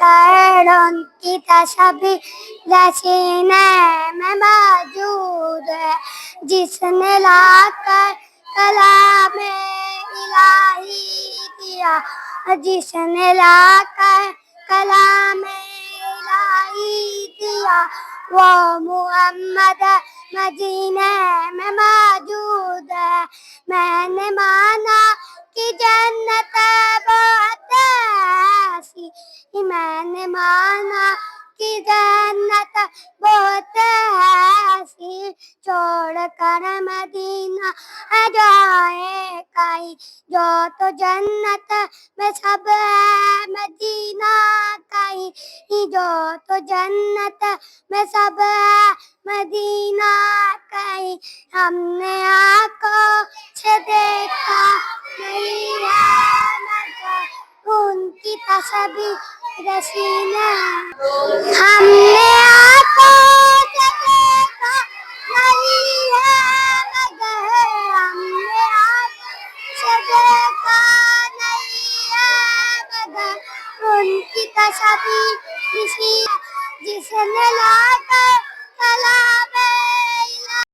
شاعر کی تشبیہ رسینے میں موجود ہے، جس نے لا کر کلام الہی دیا، جس نے لا کر کلام الہی دیا، وہ محمد مدینے میں موجود ہے۔ میں نے مانا کہ جنت بہت ایسی، میں نے مانا کہ جنت بہت ایسی، چھوڑ کر مدینہ جائے کہیں، جو تو جنت میں سب ہے مدینہ کہیں، جو تو جنت میں سب ہے مدینہ کہیں۔ ہم نے آنکھوں سے دیکھا نہیں ہے مگر ان کی تشبیہ رسینے، ہم نے آنکھوں سے دیکھا نہیں ہے مگر، ہم نے آنکھوں سے دیکھا نہیں ہے مگر ان کی تشبیہ رسینے، جس نے لا کر کلام